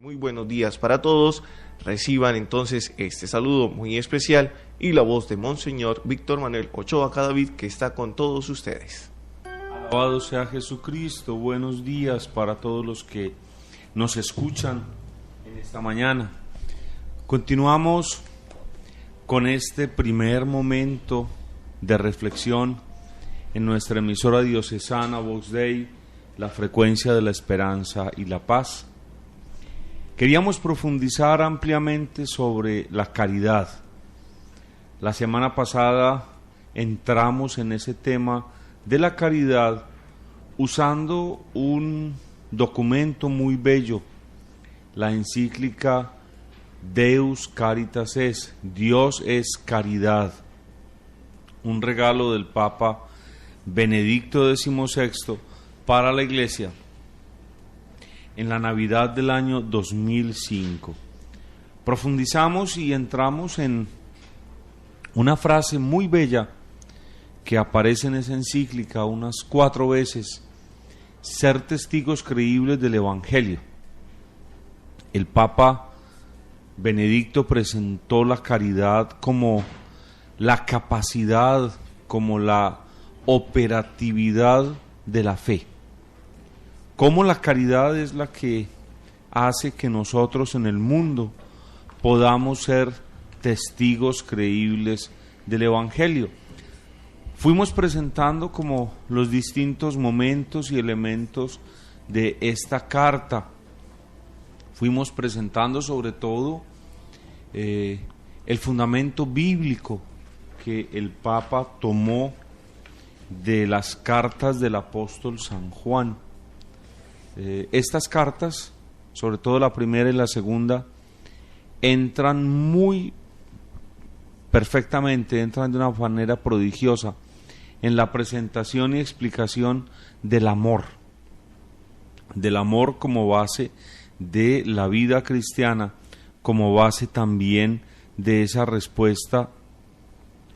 Muy buenos días para todos. Reciban entonces este saludo muy especial y la voz de Monseñor Víctor Manuel Ochoa Cadavid, que está con todos ustedes. Alabado sea Jesucristo. Buenos días para todos los que nos escuchan en esta mañana. Continuamos con este primer momento de reflexión en nuestra emisora diocesana Vox Dei, la frecuencia de la esperanza y la paz. Queríamos profundizar ampliamente sobre la caridad. La semana pasada entramos en ese tema de la caridad usando un documento muy bello, la encíclica Deus Caritas Est, Dios es caridad, un regalo del Papa Benedicto XVI para la Iglesia en la Navidad del año 2005. Profundizamos y entramos en una frase muy bella que aparece en esa encíclica unas 4 veces: ser testigos creíbles del Evangelio. El Papa Benedicto presentó la caridad como la capacidad, como la operatividad de la fe. Cómo la caridad es la que hace que nosotros en el mundo podamos ser testigos creíbles del Evangelio. Fuimos presentando como los distintos momentos y elementos de esta carta. Fuimos presentando sobre todo el fundamento bíblico que el Papa tomó de las cartas del apóstol San Juan. Estas cartas, sobre todo la primera y la segunda, entran muy perfectamente, entran de una manera prodigiosa en la presentación y explicación del amor como base de la vida cristiana, como base también de esa respuesta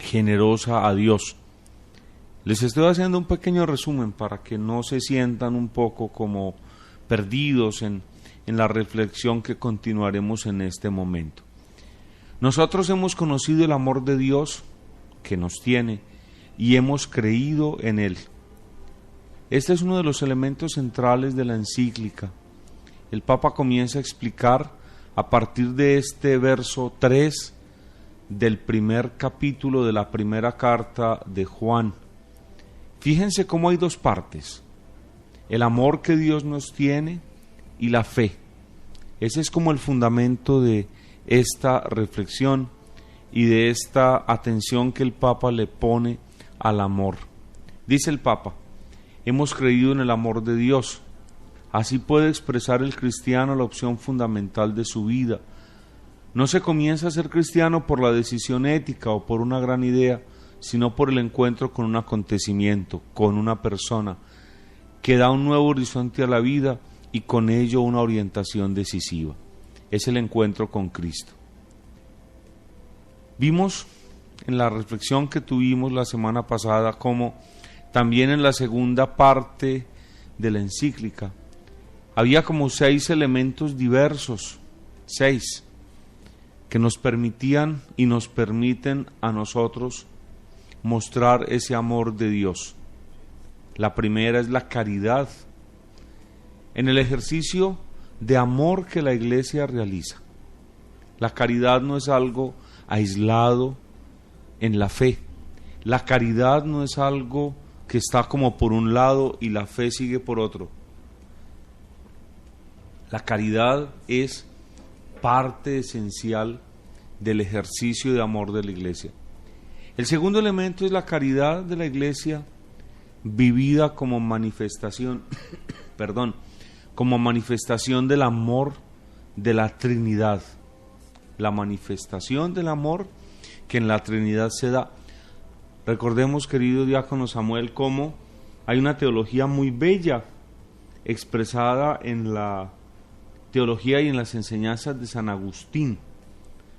generosa a Dios. Les estoy haciendo un pequeño resumen para que no se sientan un poco como perdidos en la reflexión que continuaremos en este momento. Nosotros hemos conocido el amor de Dios que nos tiene y hemos creído en Él. Este es uno de los elementos centrales de la encíclica. El Papa comienza a explicar a partir de este verso 3 del primer capítulo de la primera carta de Juan. Fíjense cómo hay 2 partes: el amor que Dios nos tiene y la fe. Ese es como el fundamento de esta reflexión y de esta atención que el Papa le pone al amor. Dice el Papa: hemos creído en el amor de Dios. Así puede expresar el cristiano la opción fundamental de su vida. No se comienza a ser cristiano por la decisión ética o por una gran idea, sino por el encuentro con un acontecimiento, con una persona, que da un nuevo horizonte a la vida y con ello una orientación decisiva. Es el encuentro con Cristo. Vimos en la reflexión que tuvimos la semana pasada cómo también en la segunda parte de la encíclica había como 6 elementos diversos, 6, que nos permitían y nos permiten a nosotros mostrar ese amor de Dios. La primera es la caridad, en el ejercicio de amor que la Iglesia realiza. La caridad no es algo aislado en la fe. La caridad no es algo que está como por un lado y la fe sigue por otro. La caridad es parte esencial del ejercicio de amor de la Iglesia. El segundo elemento es la caridad de la Iglesia vivida como manifestación, como manifestación del amor de la Trinidad. La manifestación del amor que en la Trinidad se da. Recordemos, querido diácono Samuel, cómo hay una teología muy bella expresada en la teología y en las enseñanzas de San Agustín.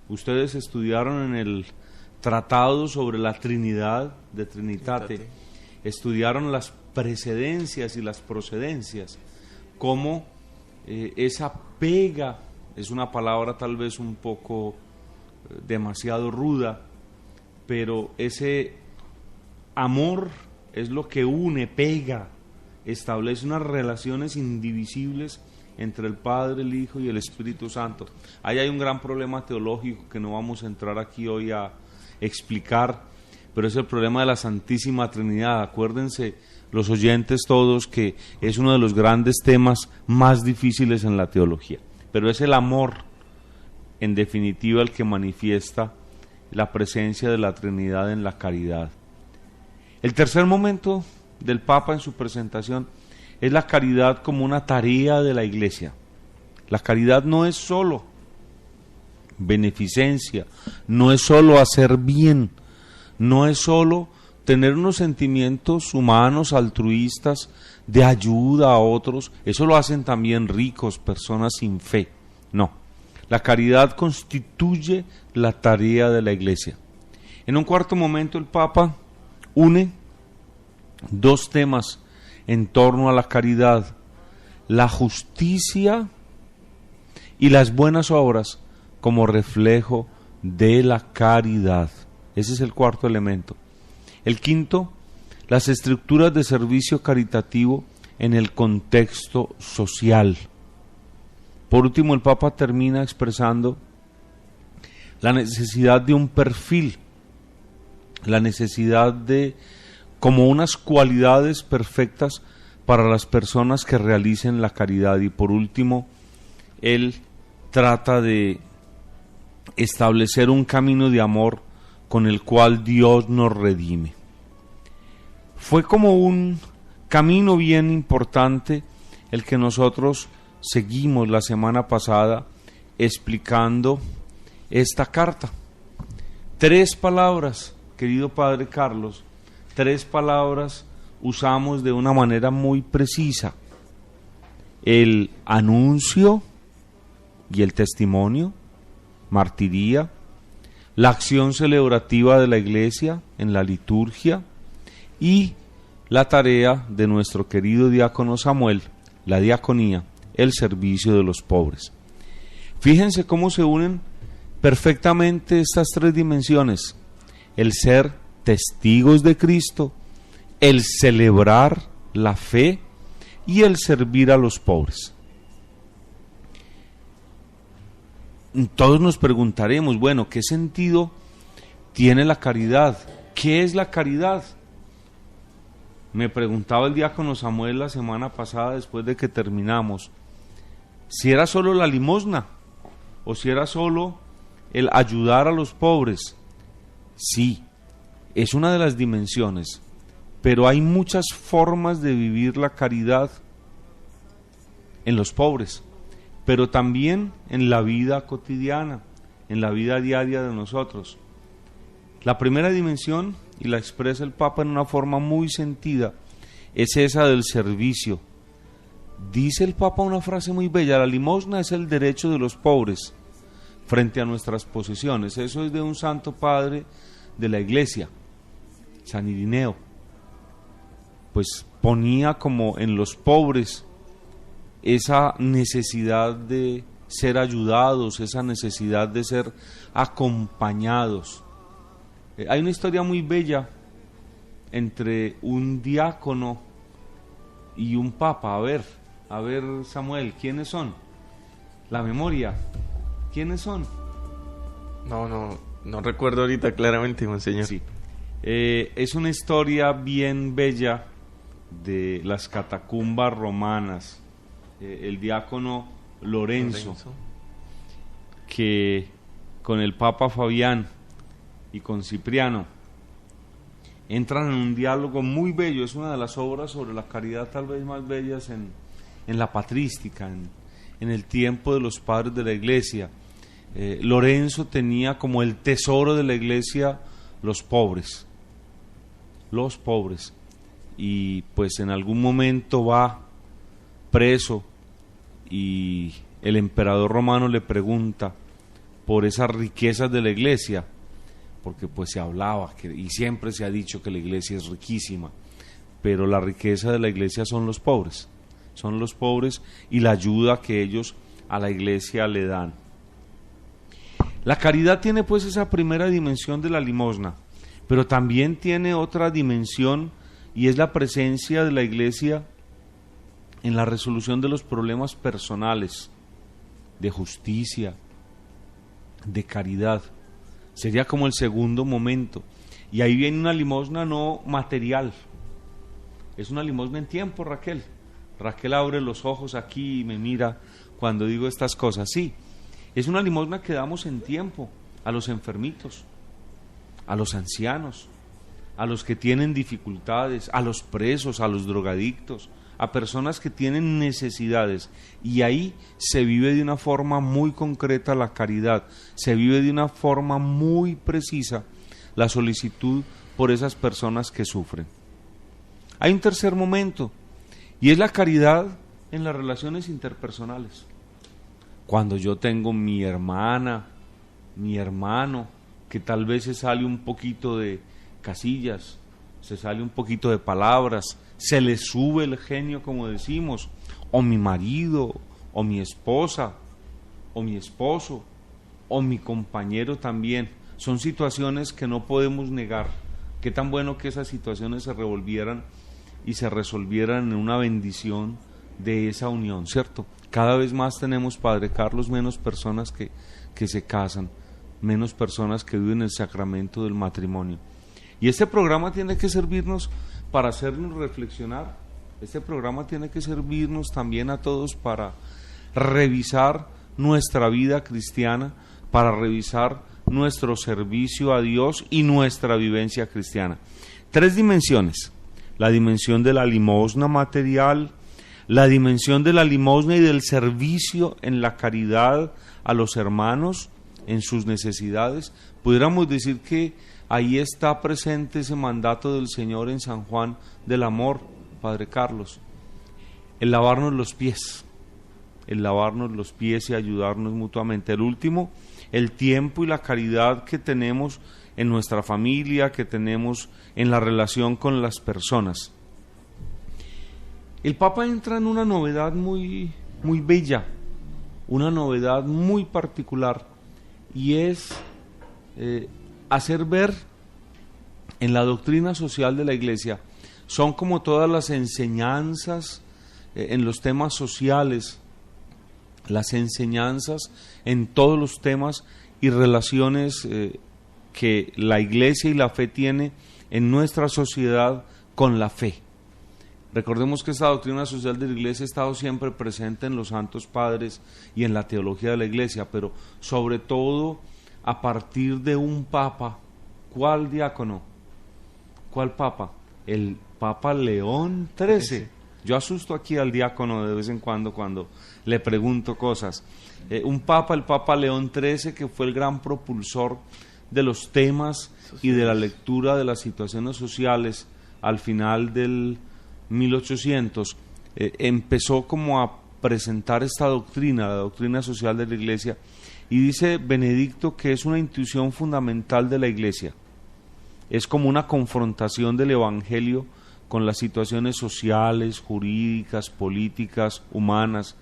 Ustedes estudiaron en el Tratado sobre la Trinidad de Trinitate, estudiaron las precedencias y las procedencias, cómo esa pega es una palabra tal vez un poco demasiado ruda, pero ese amor es lo que une, pega, establece unas relaciones indivisibles entre el Padre, el Hijo y el Espíritu Santo. Ahí hay un gran problema teológico que no vamos a entrar aquí hoy a explicar, pero es el problema de la Santísima Trinidad. Acuérdense los oyentes todos que es uno de los grandes temas más difíciles en la teología, pero es el amor en definitiva el que manifiesta la presencia de la Trinidad en la caridad. El tercer momento del Papa en su presentación es la caridad como una tarea de la Iglesia. La caridad no es solo beneficencia, no es solo hacer bien, no es solo tener unos sentimientos humanos, altruistas, de ayuda a otros. Eso lo hacen también ricos, personas sin fe. No, la caridad constituye la tarea de la Iglesia. En un cuarto momento el Papa une dos temas en torno a la caridad: la justicia y las buenas obras como reflejo de la caridad. Ese es el cuarto elemento. El quinto, las estructuras de servicio caritativo en el contexto social. Por último, el Papa termina expresando la necesidad de un perfil, la necesidad de como unas cualidades perfectas para las personas que realicen la caridad. Y por último, él trata de establecer un camino de amor con el cual Dios nos redime. Fue como un camino bien importante el que nosotros seguimos la semana pasada explicando esta carta. 3 palabras, querido Padre Carlos, 3 palabras usamos de una manera muy precisa: el anuncio y el testimonio, martiría, la acción celebrativa de la Iglesia en la liturgia y la tarea de nuestro querido diácono Samuel, la diaconía, el servicio de los pobres. Fíjense cómo se unen perfectamente estas 3 dimensiones: el ser testigos de Cristo, el celebrar la fe y el servir a los pobres. Todos nos preguntaremos, bueno, ¿qué sentido tiene la caridad? ¿Qué es la caridad? Me preguntaba el diácono Samuel la semana pasada, después de que terminamos, si era solo la limosna o si era solo el ayudar a los pobres. Sí, es una de las dimensiones, pero hay muchas formas de vivir la caridad en los pobres, pero también en la vida cotidiana, en la vida diaria de nosotros. La primera dimensión, y la expresa el Papa en una forma muy sentida, es esa del servicio. Dice el Papa una frase muy bella: la limosna es el derecho de los pobres frente a nuestras posesiones. Eso es de un santo padre de la Iglesia, San Irineo. Pues ponía como en los pobres esa necesidad de ser ayudados, esa necesidad de ser acompañados. Hay una historia muy bella entre un diácono y un papa. A ver Samuel, ¿quiénes son? La memoria, ¿quiénes son? No recuerdo ahorita claramente, monseñor. Sí. Es una historia bien bella de las catacumbas romanas. El diácono Lorenzo, que con el Papa Fabián y con Cipriano entran en un diálogo muy bello. Es una de las obras sobre la caridad tal vez más bellas en la patrística, en el tiempo de los padres de la Iglesia. Lorenzo tenía como el tesoro de la Iglesia los pobres, y pues en algún momento va preso y el emperador romano le pregunta por esas riquezas de la Iglesia, porque pues se hablaba y siempre se ha dicho que la Iglesia es riquísima, pero la riqueza de la Iglesia son los pobres y la ayuda que ellos a la iglesia le dan. La caridad tiene pues esa primera dimensión de la limosna, pero también tiene otra dimensión, y es la presencia de la iglesia en la resolución de los problemas personales, de justicia, de caridad. Sería como el segundo momento. Y ahí viene una limosna no material, es una limosna en tiempo, Raquel. Raquel abre los ojos aquí y me mira cuando digo estas cosas. Sí, es una limosna que damos en tiempo a los enfermitos, a los ancianos, a los que tienen dificultades, a los presos, a los drogadictos, a personas que tienen necesidades. Y ahí se vive de una forma muy concreta la caridad, se vive de una forma muy precisa la solicitud por esas personas que sufren. Hay un tercer momento, y es la caridad en las relaciones interpersonales. Cuando yo tengo mi hermana, mi hermano, que tal vez se sale un poquito de casillas, se sale un poquito de palabras, se le sube el genio, como decimos, o mi marido, o mi esposa, o mi esposo, o mi compañero también. Son situaciones que no podemos negar. Qué tan bueno que esas situaciones se revolvieran y se resolvieran en una bendición de esa unión, ¿cierto? Cada vez más tenemos, Padre Carlos, menos personas que se casan, menos personas que viven el sacramento del matrimonio. Y este programa tiene que servirnos para hacernos reflexionar. Este programa tiene que servirnos también a todos para revisar nuestra vida cristiana, para revisar nuestro servicio a Dios y nuestra vivencia cristiana. 3 dimensiones: la dimensión de la limosna material, la dimensión de la limosna y del servicio en la caridad a los hermanos en sus necesidades. Pudiéramos decir que ahí está presente ese mandato del Señor en San Juan del amor, Padre Carlos, el lavarnos los pies y ayudarnos mutuamente. El último, el tiempo y la caridad que tenemos en nuestra familia, que tenemos en la relación con las personas. El Papa entra en una novedad muy bella, una novedad muy particular, y es hacer ver en la doctrina social de la Iglesia, son como todas las enseñanzas en los temas sociales, las enseñanzas en todos los temas y relaciones que la Iglesia y la fe tiene en nuestra sociedad con la fe. Recordemos que esta doctrina social de la Iglesia ha estado siempre presente en los santos padres y en la teología de la Iglesia, pero sobre todo a partir de un papa. ¿Cuál diácono? ¿Cuál papa? El Papa León XIII. Yo asusto aquí al diácono de vez en cuando le pregunto cosas. Un papa, el Papa León XIII, que fue el gran propulsor de los temas y de la lectura de las situaciones sociales al final del 1800, empezó como a presentar esta doctrina, la doctrina social de la Iglesia, y dice Benedicto que es una intuición fundamental de la Iglesia. Es como una confrontación del Evangelio con las situaciones sociales, jurídicas, políticas, humanas,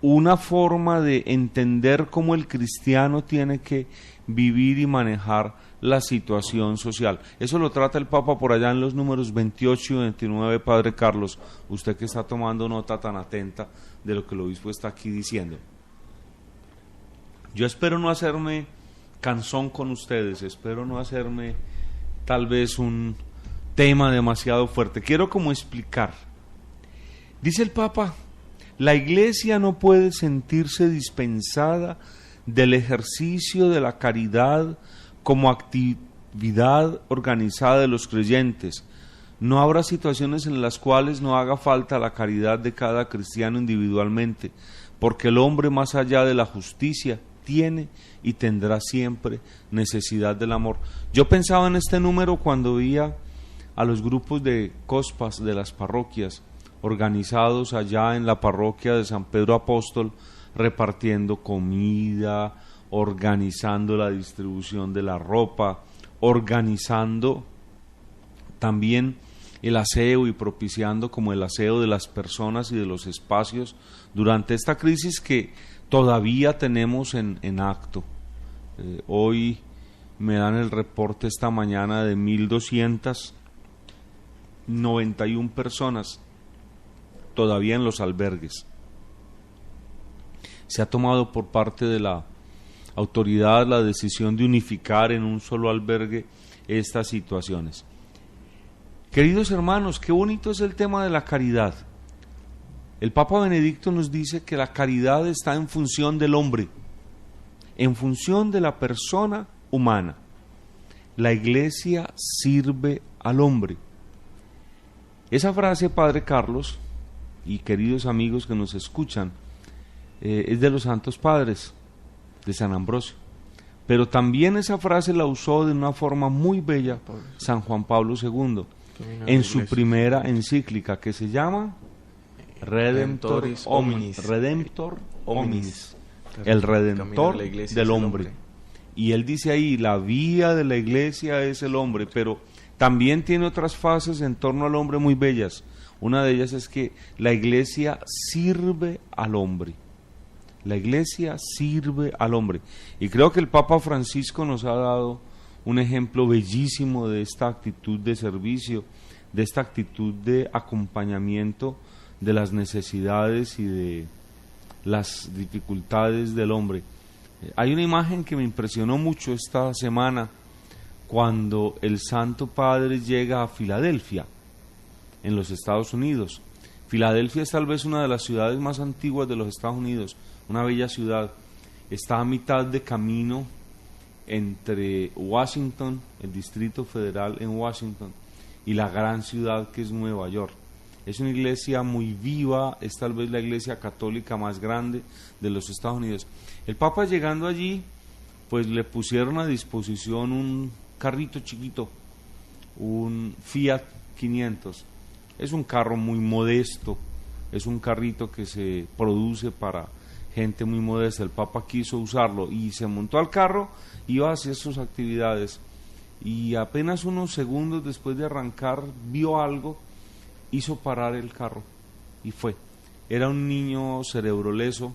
una forma de entender cómo el cristiano tiene que vivir y manejar la situación social. Eso lo trata el Papa por allá en los números 28 y 29, Padre Carlos, usted que está tomando nota tan atenta de lo que el obispo está aquí diciendo. Yo espero no hacerme cansón con ustedes, espero no hacerme tal vez un tema demasiado fuerte. Quiero como explicar. Dice el Papa, la Iglesia no puede sentirse dispensada del ejercicio de la caridad como actividad organizada de los creyentes. No habrá situaciones en las cuales no haga falta la caridad de cada cristiano individualmente, porque el hombre, más allá de la justicia, tiene y tendrá siempre necesidad del amor. Yo pensaba en este número cuando veía a los grupos de cospas de las parroquias organizados allá en la parroquia de San Pedro Apóstol, repartiendo comida, organizando la distribución de la ropa, organizando también el aseo y propiciando como el aseo de las personas y de los espacios durante esta crisis que todavía tenemos en acto. Hoy me dan el reporte esta mañana de 1.291 personas todavía en los albergues. Se ha tomado por parte de la autoridad la decisión de unificar en un solo albergue estas situaciones. Queridos hermanos, qué bonito es el tema de la caridad. El Papa Benedicto nos dice que la caridad está en función del hombre, en función de la persona humana. La Iglesia sirve al hombre. Esa frase, Padre Carlos, y queridos amigos que nos escuchan, es de los Santos Padres, de San Ambrosio. Pero también esa frase la usó de una forma muy bella San Juan Pablo II, en su primera encíclica, que se llama Redemptor Hominis, el Redentor del hombre. Y él dice ahí, la vía de la Iglesia es el hombre, pero también tiene otras fases en torno al hombre muy bellas. Una de ellas es que la Iglesia sirve al hombre. La Iglesia sirve al hombre. Y creo que el Papa Francisco nos ha dado un ejemplo bellísimo de esta actitud de servicio, de esta actitud de acompañamiento de las necesidades y de las dificultades del hombre. Hay una imagen que me impresionó mucho esta semana cuando el Santo Padre llega a Filadelfia, en los Estados Unidos. Filadelfia es tal vez una de las ciudades más antiguas de los Estados Unidos, una bella ciudad. Está a mitad de camino entre Washington, el Distrito Federal en Washington, y la gran ciudad que es Nueva York. Es una iglesia muy viva, es tal vez la iglesia católica más grande de los Estados Unidos. El Papa llegando allí, pues le pusieron a disposición un carrito chiquito, un Fiat 500. Es un carro muy modesto, es un carrito que se produce para gente muy modesta. El Papa quiso usarlo y se montó al carro, iba hacia sus actividades y apenas unos segundos después de arrancar vio algo, hizo parar el carro y fue. Era un niño cerebroleso,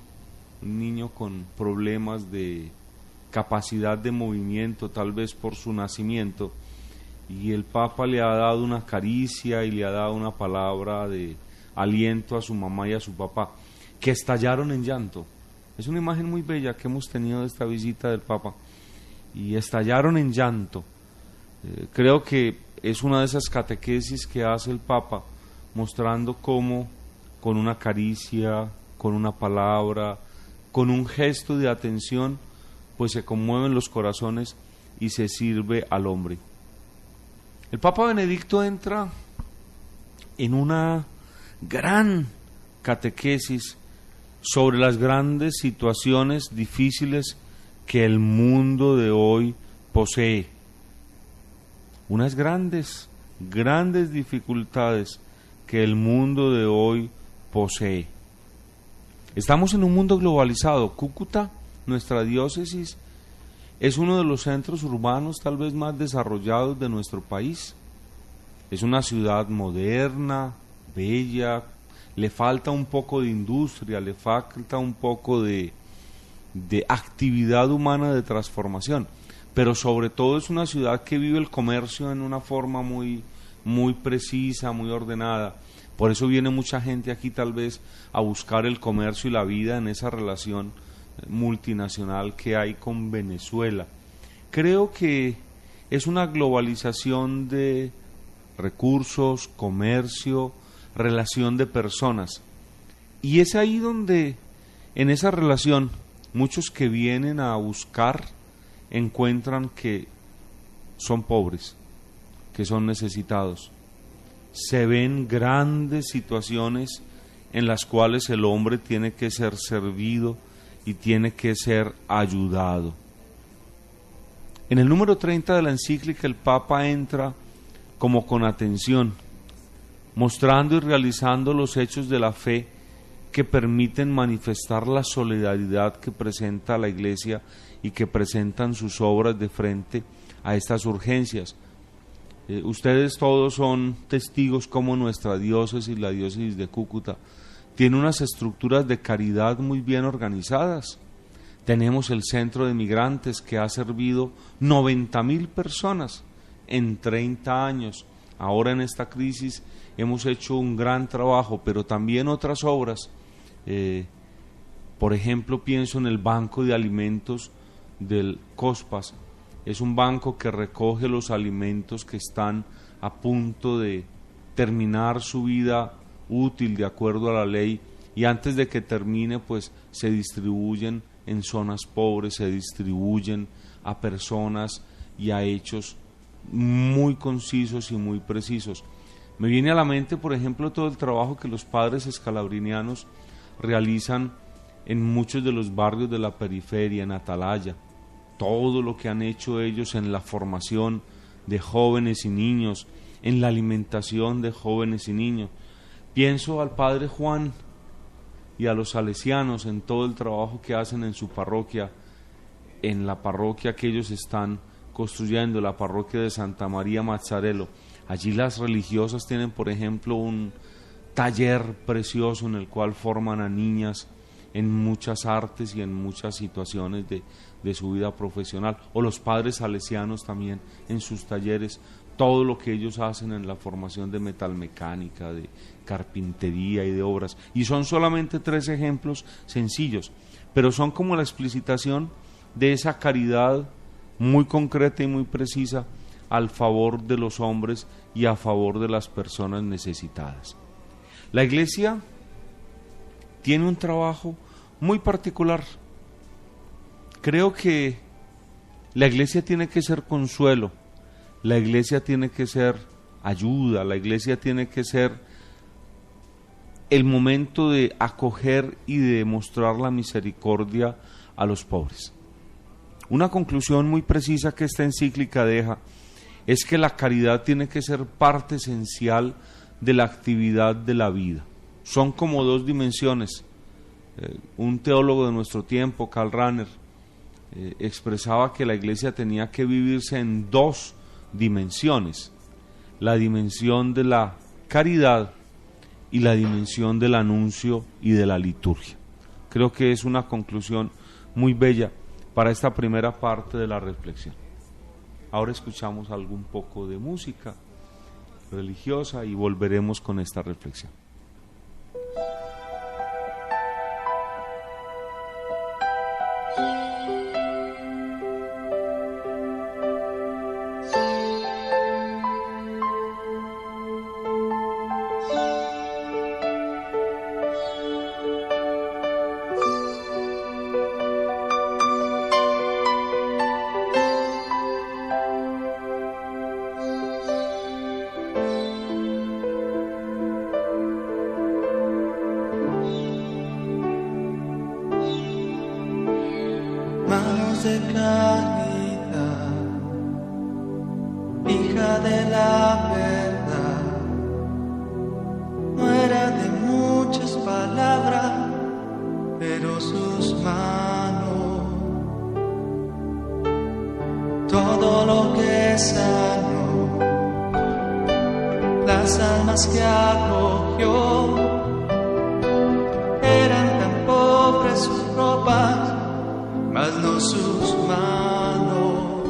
un niño con problemas de capacidad de movimiento, tal vez por su nacimiento, y el Papa le ha dado una caricia y le ha dado una palabra de aliento a su mamá y a su papá, que estallaron en llanto. Es una imagen muy bella que hemos tenido de esta visita del Papa, y estallaron en llanto. Creo que es una de esas catequesis que hace el Papa, mostrando cómo con una caricia, con una palabra, con un gesto de atención, pues se conmueven los corazones y se sirve al hombre. El Papa Benedicto entra en una gran catequesis sobre las grandes situaciones difíciles que el mundo de hoy posee. Unas grandes dificultades que el mundo de hoy posee. Estamos en un mundo globalizado. Cúcuta, nuestra diócesis, es uno de los centros urbanos tal vez más desarrollados de nuestro país. Es una ciudad moderna, bella, le falta un poco de industria, le falta un poco de actividad humana de transformación, pero sobre todo es una ciudad que vive el comercio en una forma muy precisa, muy ordenada. Por eso viene mucha gente aquí tal vez a buscar el comercio y la vida en esa relación multinacional que hay con Venezuela. Creo que es una globalización de recursos, comercio, relación de personas. Y es ahí donde, en esa relación, muchos que vienen a buscar encuentran que son pobres, que son necesitados. Se ven grandes situaciones en las cuales el hombre tiene que ser servido y tiene que ser ayudado. En el número 30 de la encíclica el Papa entra como con atención, mostrando y realizando los hechos de la fe que permiten manifestar la solidaridad que presenta la Iglesia y que presentan sus obras de frente a estas urgencias. Ustedes todos son testigos como nuestra diócesis, la diócesis de Cúcuta, tiene unas estructuras de caridad muy bien organizadas. Tenemos el centro de migrantes que ha servido 90.000 personas en 30 años. Ahora en esta crisis hemos hecho un gran trabajo, pero también otras obras. Por ejemplo, pienso en el Banco de Alimentos del COSPAS. Es un banco que recoge los alimentos que están a punto de terminar su vida útil de acuerdo a la ley, y antes de que termine pues se distribuyen en zonas pobres, se distribuyen a personas y a hechos muy concisos y muy precisos. Me viene a la mente, por ejemplo, todo el trabajo que los padres escalabrinianos realizan en muchos de los barrios de la periferia, en Atalaya, todo lo que han hecho ellos en la formación de jóvenes y niños, en la alimentación de jóvenes y niños. Pienso al padre Juan y a los salesianos en todo el trabajo que hacen en su parroquia, en la parroquia que ellos están construyendo, la parroquia de Santa María Mazzarello. Allí las religiosas tienen, por ejemplo, un taller precioso en el cual forman a niñas en muchas artes y en muchas situaciones de su vida profesional, o los padres salesianos también en sus talleres, todo lo que ellos hacen en la formación de metalmecánica, de carpintería y de obras. Y son solamente 3 ejemplos sencillos, pero son como la explicitación de esa caridad muy concreta y muy precisa al favor de los hombres y a favor de las personas necesitadas. La Iglesia tiene un trabajo muy particular. Creo que la Iglesia tiene que ser consuelo, la Iglesia tiene que ser ayuda, la Iglesia tiene que ser el momento de acoger y de demostrar la misericordia a los pobres. Una conclusión muy precisa que esta encíclica deja es que la caridad tiene que ser parte esencial de la actividad de la vida. Son como 2 dimensiones. Un teólogo de nuestro tiempo, Karl Rahner, expresaba que la Iglesia tenía que vivirse en 2 dimensiones: la dimensión de la caridad y la dimensión del anuncio y de la liturgia. Creo que es una conclusión muy bella para esta primera parte de la reflexión. Ahora escuchamos algún poco de música religiosa y volveremos con esta reflexión. De caridad, hija de la verdad, no era de muchas palabras, pero sus manos, todo lo que sanó, las almas que acogió, eran tan pobres sus ropas, mas no sus manos.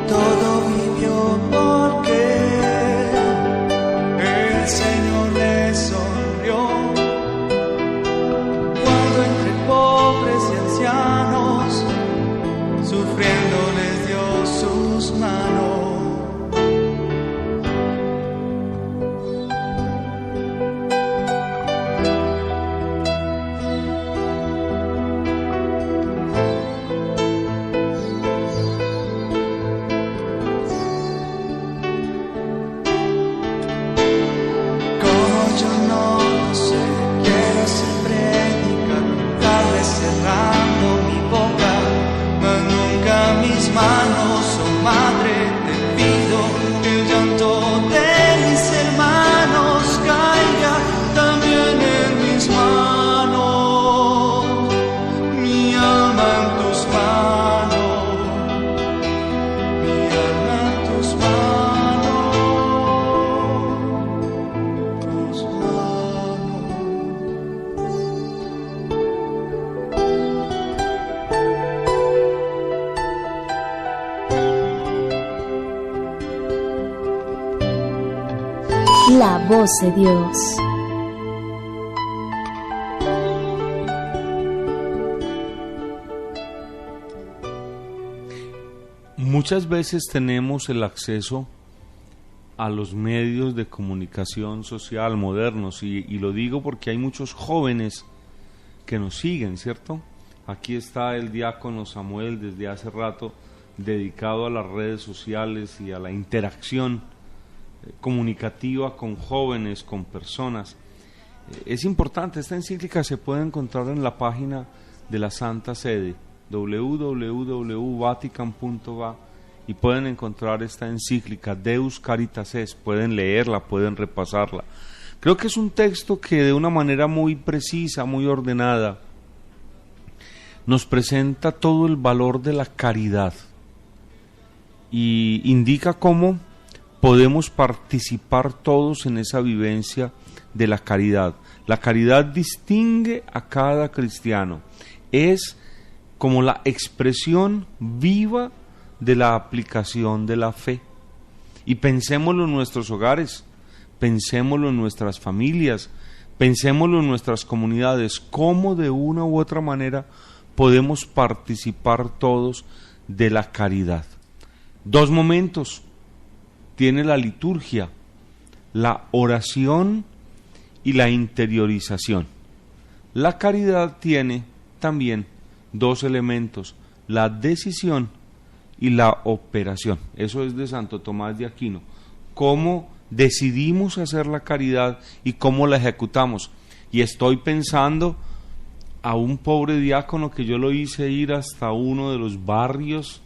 Todo vivió porque el Señor le sonrió, cuando entre pobres y ancianos sufriendo les dio sus manos. la voz de Dios. Muchas veces tenemos el acceso a los medios de comunicación social modernos y lo digo porque hay muchos jóvenes que nos siguen, ¿cierto? Aquí está el diácono Samuel desde hace rato dedicado a las redes sociales y a la interacción comunicativa con jóvenes, con personas. Es importante, esta encíclica se puede encontrar en la página de la Santa Sede, www.vatican.va, y pueden encontrar esta encíclica Deus Caritas Est, pueden leerla, pueden repasarla. Creo que es un texto que de una manera muy precisa, muy ordenada, nos presenta todo el valor de la caridad y indica cómo podemos participar todos en esa vivencia de la caridad. La caridad distingue a cada cristiano, es como la expresión viva de la aplicación de la fe. Y pensémoslo en nuestros hogares, pensémoslo en nuestras familias, pensémoslo en nuestras comunidades, cómo de una u otra manera podemos participar todos de la caridad. Dos momentos tiene la liturgia: la oración y la interiorización. La caridad tiene también dos elementos: la decisión y la operación. Eso es de Santo Tomás de Aquino. Cómo decidimos hacer la caridad y cómo la ejecutamos. Y estoy pensando a un pobre diácono que yo lo hice ir hasta uno de los barrios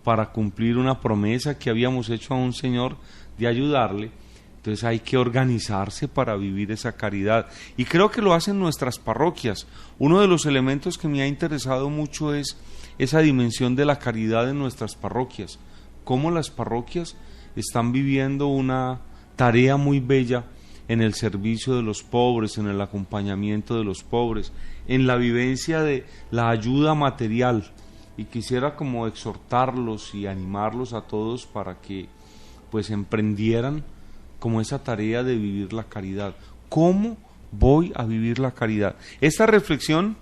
para cumplir una promesa que habíamos hecho a un señor de ayudarle. Entonces hay que organizarse para vivir esa caridad. Y creo que lo hacen nuestras parroquias. Uno de los elementos que me ha interesado mucho es esa dimensión de la caridad en nuestras parroquias. Cómo las parroquias están viviendo una tarea muy bella en el servicio de los pobres, en el acompañamiento de los pobres, en la vivencia de la ayuda material. Y quisiera como exhortarlos y animarlos a todos para que pues emprendieran como esa tarea de vivir la caridad. ¿Cómo voy a vivir la caridad? Esta reflexión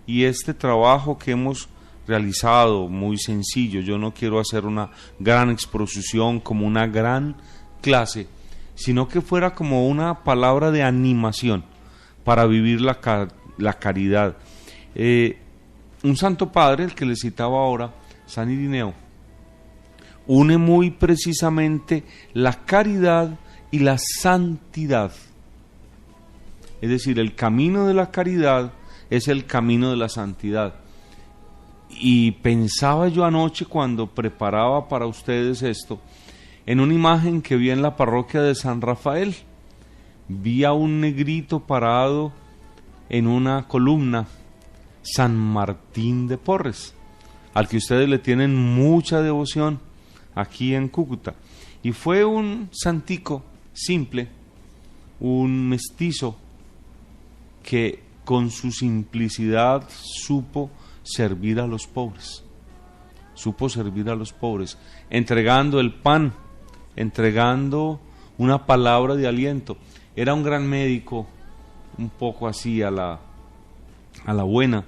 y este trabajo que hemos realizado, muy sencillo, yo no quiero hacer una gran exposición como una gran clase, sino que fuera como una palabra de animación para vivir la caridad. Un santo padre, el que le citaba ahora, San Irineo, une muy precisamente la caridad y la santidad. Es decir, el camino de la caridad es el camino de la santidad. Y pensaba yo anoche cuando preparaba para ustedes esto, en una imagen que vi en la parroquia de San Rafael. Vi a un negrito parado en una columna, San Martín de Porres, al que ustedes le tienen mucha devoción aquí en Cúcuta. Y fue un santico simple, un mestizo que con su simplicidad supo servir a los pobres, entregando el pan, entregando una palabra de aliento. Era un gran médico, un poco así a la buena,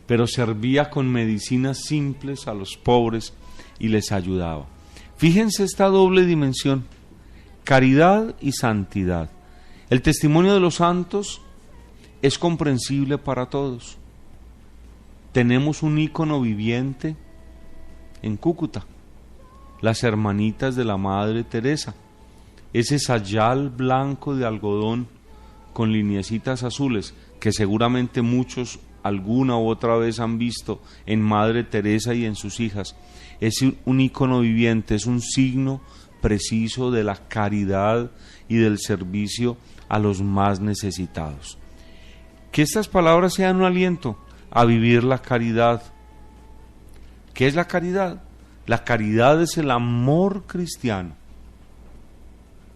pero servía con medicinas simples a los pobres y les ayudaba. Fíjense esta doble dimensión, caridad y santidad. El testimonio de los santos es comprensible para todos. Tenemos un ícono viviente en Cúcuta, las hermanitas de la Madre Teresa, ese sayal blanco de algodón con lineecitas azules que seguramente muchos alguna u otra vez han visto en Madre Teresa y en sus hijas. Es un ícono viviente, es un signo preciso de la caridad y del servicio a los más necesitados. Que estas palabras sean un aliento a vivir la caridad. ¿Qué es la caridad? La caridad es el amor cristiano.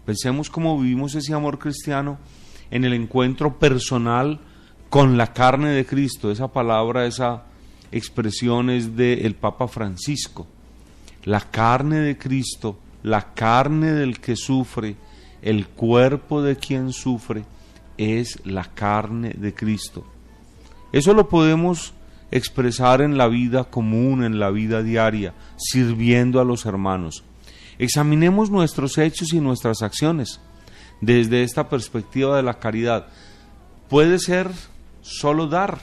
Pensemos cómo vivimos ese amor cristiano en el encuentro personal con la carne de Cristo. Esa palabra, esa expresión es del Papa Francisco. La carne de Cristo, la carne del que sufre el cuerpo de quien sufre es la carne de Cristo. Eso lo podemos expresar en la vida común, en la vida diaria, sirviendo a los hermanos. Examinemos nuestros hechos y nuestras acciones desde esta perspectiva de la caridad. Puede ser solo dar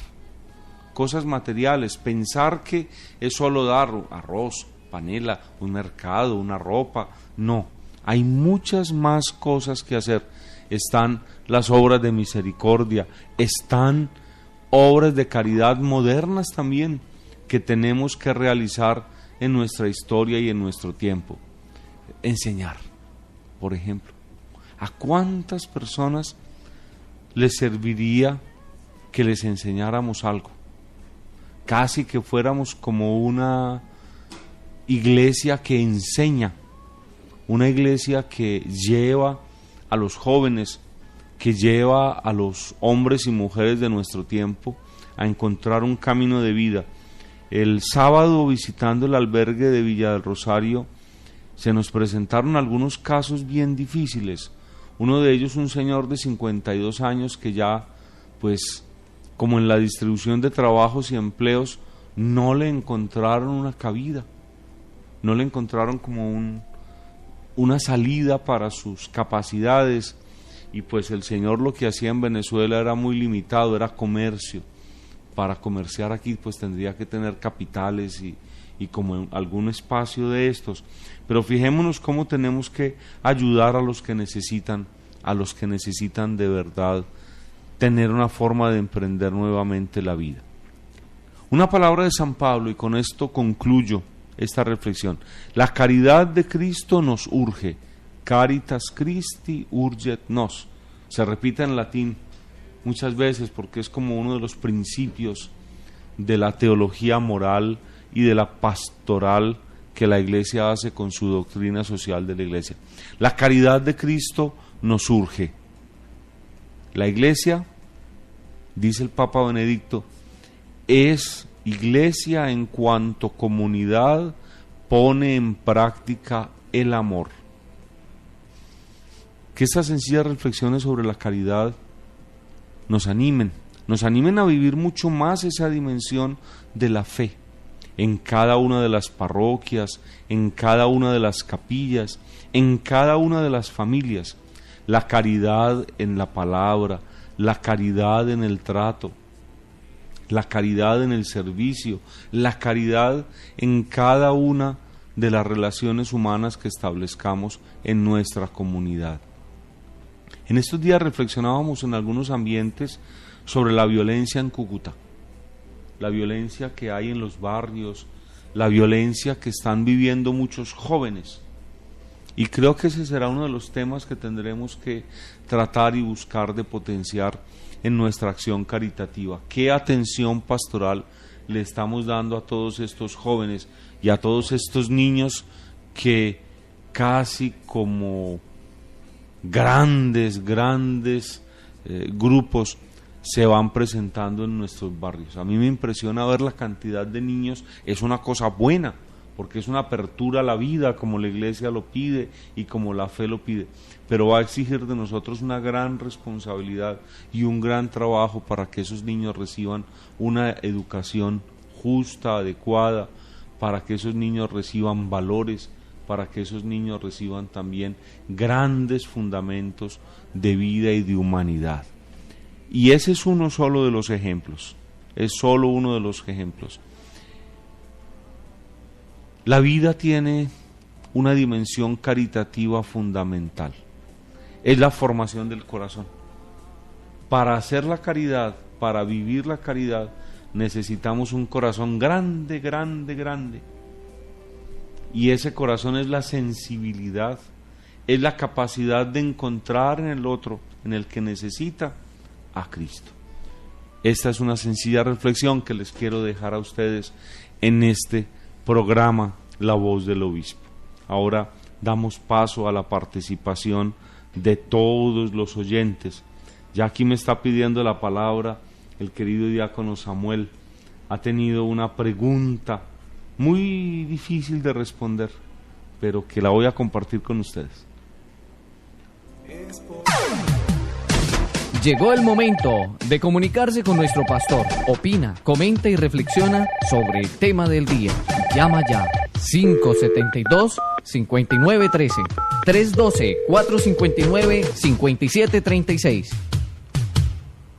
cosas materiales, pensar que es solo dar arroz, panela, un mercado, una ropa. No, hay muchas más cosas que hacer. Están las obras de misericordia, están obras de caridad modernas también que tenemos que realizar en nuestra historia y en nuestro tiempo. Enseñar, por ejemplo. ¿A cuántas personas les serviría que les enseñáramos algo? Casi que fuéramos como una iglesia que enseña, una iglesia que lleva a los jóvenes, que lleva a los hombres y mujeres de nuestro tiempo a encontrar un camino de vida. El sábado, visitando el albergue de Villa del Rosario, se nos presentaron algunos casos bien difíciles. Uno de ellos, un señor de 52 años que ya, pues, como en la distribución de trabajos y empleos, no le encontraron una cabida, no le encontraron como una salida para sus capacidades, y pues el señor lo que hacía en Venezuela era muy limitado, era comercio. Para comerciar aquí pues tendría que tener capitales y como algún espacio de estos, pero fijémonos cómo tenemos que ayudar a los que necesitan de verdad tener una forma de emprender nuevamente la vida. Una palabra de San Pablo, y con esto concluyo esta reflexión: la caridad de Cristo nos urge, caritas Christi urget nos. Se repite en latín muchas veces porque es como uno de los principios de la teología moral y de la pastoral que la Iglesia hace con su doctrina social de la Iglesia. La caridad de Cristo nos urge. La Iglesia, dice el Papa Benedicto, es Iglesia en cuanto comunidad pone en práctica el amor. Que estas sencillas reflexiones sobre la caridad nos animen a vivir mucho más esa dimensión de la fe en cada una de las parroquias, en cada una de las capillas, en cada una de las familias. La caridad en la palabra, la caridad en el trato, la caridad en el servicio, la caridad en cada una de las relaciones humanas que establezcamos en nuestra comunidad. En estos días reflexionábamos en algunos ambientes sobre la violencia en Cúcuta, la violencia que hay en los barrios, la violencia que están viviendo muchos jóvenes. Y creo que ese será uno de los temas que tendremos que tratar y buscar de potenciar en nuestra acción caritativa. ¿Qué atención pastoral le estamos dando a todos estos jóvenes y a todos estos niños que casi como grandes grupos se van presentando en nuestros barrios? A mí me impresiona ver la cantidad de niños. Es una cosa buena, porque es una apertura a la vida como la Iglesia lo pide y como la fe lo pide, pero va a exigir de nosotros una gran responsabilidad y un gran trabajo para que esos niños reciban una educación justa, adecuada, para que esos niños reciban valores, para que esos niños reciban también grandes fundamentos de vida y de humanidad. Y ese es uno solo de los ejemplos, es solo uno de los ejemplos. La vida tiene una dimensión caritativa fundamental, es la formación del corazón. Para hacer la caridad, para vivir la caridad, necesitamos un corazón grande. Y ese corazón es la sensibilidad, es la capacidad de encontrar en el otro, en el que necesita, a Cristo. Esta es una sencilla reflexión que les quiero dejar a ustedes en este programa La Voz del Obispo. Ahora damos paso a la participación de todos los oyentes. Ya aquí me está pidiendo la palabra el querido diácono Samuel. Ha tenido una pregunta muy difícil de responder, pero que la voy a compartir con ustedes. Llegó el momento de comunicarse con nuestro pastor. Opina, comenta y reflexiona sobre el tema del día. Llama ya 572-5913, 312-459-5736.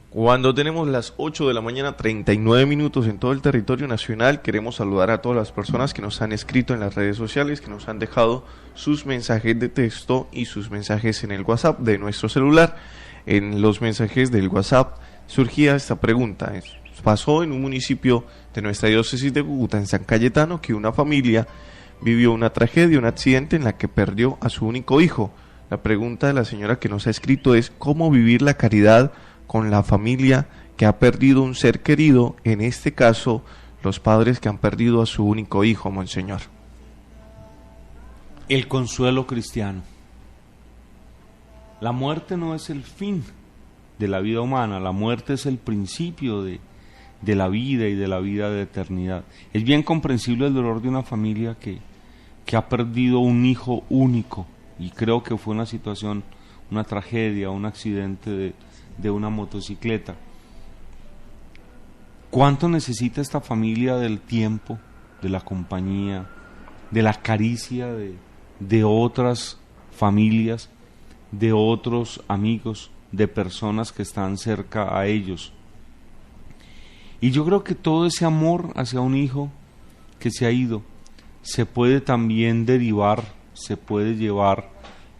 Cuando tenemos las 8 de la mañana, 39 minutos en todo el territorio nacional, queremos saludar a todas las personas que nos han escrito en las redes sociales, que nos han dejado sus mensajes de texto y sus mensajes en el WhatsApp de nuestro celular. En los mensajes del WhatsApp surgía esta pregunta. Pasó en un municipio de nuestra diócesis de Cúcuta, en San Cayetano, que una familia vivió una tragedia, un accidente en la que perdió a su único hijo. La pregunta de la señora que nos ha escrito es: ¿cómo vivir la caridad con la familia que ha perdido un ser querido? En este caso, los padres que han perdido a su único hijo, monseñor. El consuelo cristiano. La muerte no es el fin de la vida humana, la muerte es el principio de la vida y de la vida de eternidad. Es bien comprensible el dolor de una familia que ha perdido un hijo único, y creo que fue una situación, una tragedia, un accidente de una motocicleta. ¿Cuánto necesita esta familia del tiempo, de la compañía, de la caricia de otras familias, de otros amigos, de personas que están cerca a ellos? Y yo creo que todo ese amor hacia un hijo que se ha ido se puede también derivar, se puede llevar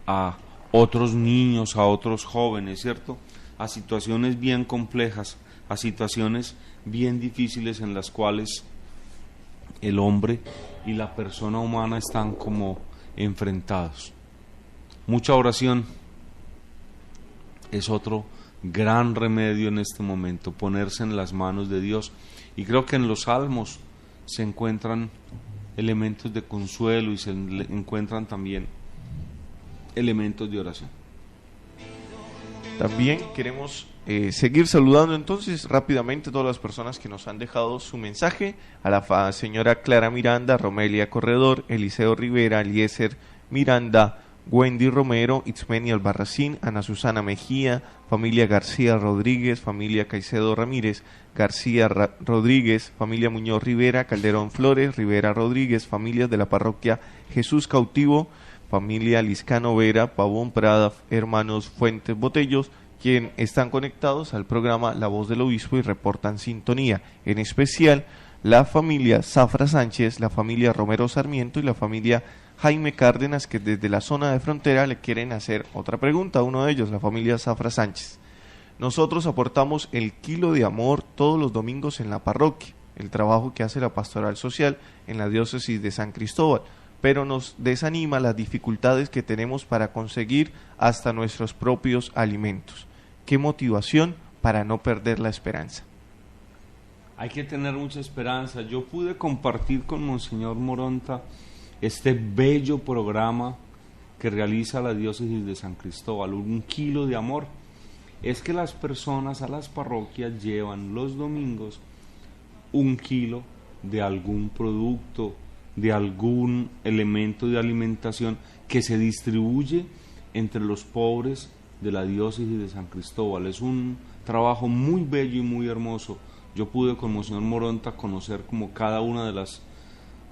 a otros niños, a otros jóvenes, ¿cierto? A situaciones bien complejas, a situaciones bien difíciles en las cuales el hombre y la persona humana están como enfrentados. Mucha oración es otro gran remedio en este momento, ponerse en las manos de Dios. Y creo que en los salmos se encuentran elementos de consuelo y se encuentran también elementos de oración. También queremos seguir saludando entonces rápidamente a todas las personas que nos han dejado su mensaje: a la señora Clara Miranda, Romelia Corredor, Eliseo Rivera, Eliezer Miranda, Wendy Romero, Itzmeni Albarracín, Ana Susana Mejía, familia García Rodríguez, familia Caicedo Ramírez, García Rodríguez, familia Muñoz Rivera, Calderón Flores, Rivera Rodríguez, familias de la parroquia Jesús Cautivo, familia Liscano Vera, Pavón Prada, hermanos Fuentes Botellos, quien están conectados al programa La Voz del Obispo y reportan sintonía, en especial la familia Zafra Sánchez, la familia Romero Sarmiento y la familia Jaime Cárdenas, que desde la zona de frontera le quieren hacer otra pregunta a uno de ellos, la familia Zafra Sánchez. Nosotros aportamos el kilo de amor todos los domingos en la parroquia, el trabajo que hace la pastoral social en la diócesis de San Cristóbal, pero nos desanima las dificultades que tenemos para conseguir hasta nuestros propios alimentos. ¿Qué motivación para no perder la esperanza? Hay que tener mucha esperanza. Yo pude compartir con Monseñor Moronta este bello programa que realiza la diócesis de San Cristóbal, un kilo de amor. Es que las personas a las parroquias llevan los domingos un kilo de algún producto, de algún elemento de alimentación que se distribuye entre los pobres de la diócesis de San Cristóbal. Es un trabajo muy bello y muy hermoso. Yo pude con Monseñor Moronta conocer como cada una de las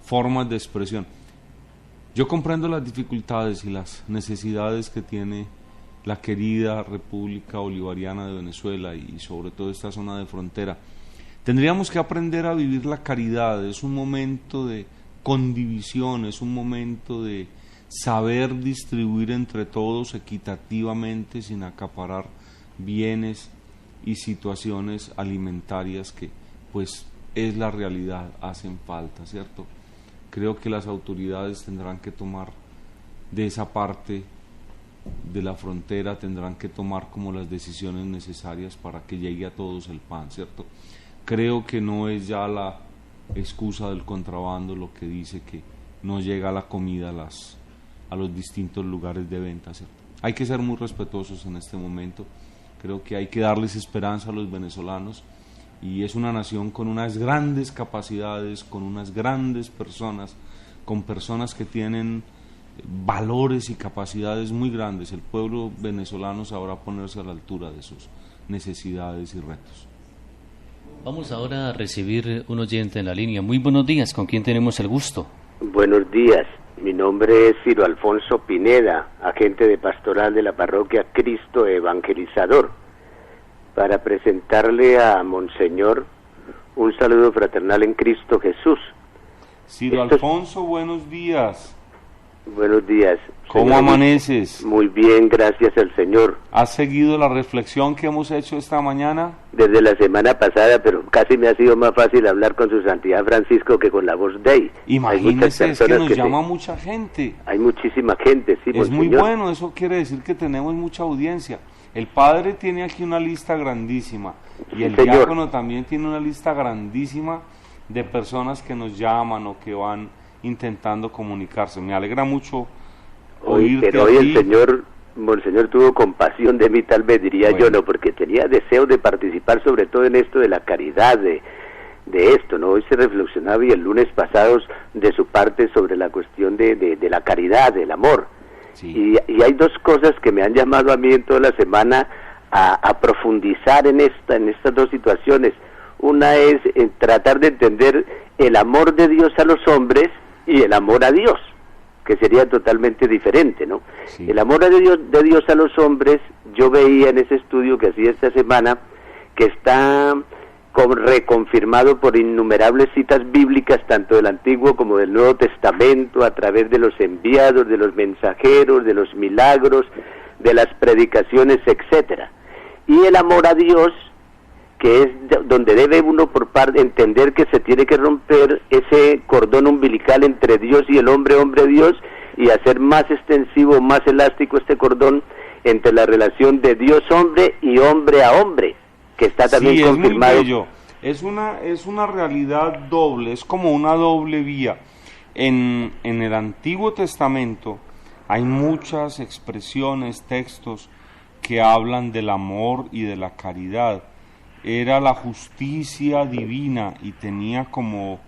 formas de expresión. Yo comprendo las dificultades y las necesidades que tiene la querida República Bolivariana de Venezuela y sobre todo esta zona de frontera. Tendríamos que aprender a vivir la caridad. Es un momento de condivisión, es un momento de saber distribuir entre todos equitativamente sin acaparar bienes y situaciones alimentarias que pues es la realidad, hacen falta, ¿cierto? Creo que las autoridades tendrán que tomar de esa parte de la frontera, tendrán que tomar como las decisiones necesarias para que llegue a todos el pan, ¿cierto? Creo que no es ya la excusa del contrabando lo que dice que no llega la comida a los distintos lugares de venta, ¿cierto? Hay que ser muy respetuosos en este momento. Creo que hay que darles esperanza a los venezolanos, y es una nación con unas grandes capacidades, con unas grandes personas, con personas que tienen valores y capacidades muy grandes. El pueblo venezolano sabrá ponerse a la altura de sus necesidades y retos. Vamos ahora a recibir un oyente en la línea. Muy buenos días, ¿con quién tenemos el gusto? Buenos días, mi nombre es Ciro Alfonso Pineda, agente de pastoral de la parroquia Cristo Evangelizador, para presentarle a Monseñor un saludo fraternal en Cristo Jesús. Ciro Alfonso, buenos días. Buenos días. ¿Cómo Señor, amaneces? Muy bien, gracias al Señor. ¿Has seguido la reflexión que hemos hecho esta mañana? Desde la semana pasada, pero casi me ha sido más fácil hablar con su santidad Francisco que con la voz de él. Imagínese, es que nos llama mucha gente. Hay muchísima gente, sí, Es muy Monseñor. bueno, eso quiere decir que tenemos mucha audiencia. El padre tiene aquí una lista grandísima y Sí, el señor. diácono también tiene una lista grandísima de personas que nos llaman o que van intentando comunicarse. Me alegra mucho oírte. Pero hoy a ti. el señor, Monseñor, tuvo compasión de mí, tal vez diría Bueno. yo, no, porque tenía deseo de participar sobre todo en esto de la caridad, de esto, ¿no? Hoy se reflexionaba y el lunes pasado de su parte sobre la cuestión de la caridad, del amor. Sí. Y hay dos cosas que me han llamado a mí en toda la semana a profundizar en estas dos situaciones. Una es tratar de entender el amor de Dios a los hombres y el amor a Dios, que sería totalmente diferente, ¿no? Sí. El amor de Dios a los hombres, yo veía en ese estudio que hacía esta semana, que está reconfirmado por innumerables citas bíblicas, tanto del Antiguo como del Nuevo Testamento, a través de los enviados, de los mensajeros, de los milagros, de las predicaciones, etcétera. Y el amor a Dios, que es donde debe uno por parte entender que se tiene que romper ese cordón umbilical entre Dios y el hombre, hombre-Dios, y hacer más extensivo, más elástico este cordón entre la relación de Dios-hombre y hombre a hombre, que está también sí, confirmado. Es muy bello. Es una realidad doble, es como una doble vía. En el Antiguo Testamento hay muchas expresiones, textos que hablan del amor y de la caridad. Era la justicia divina y tenía como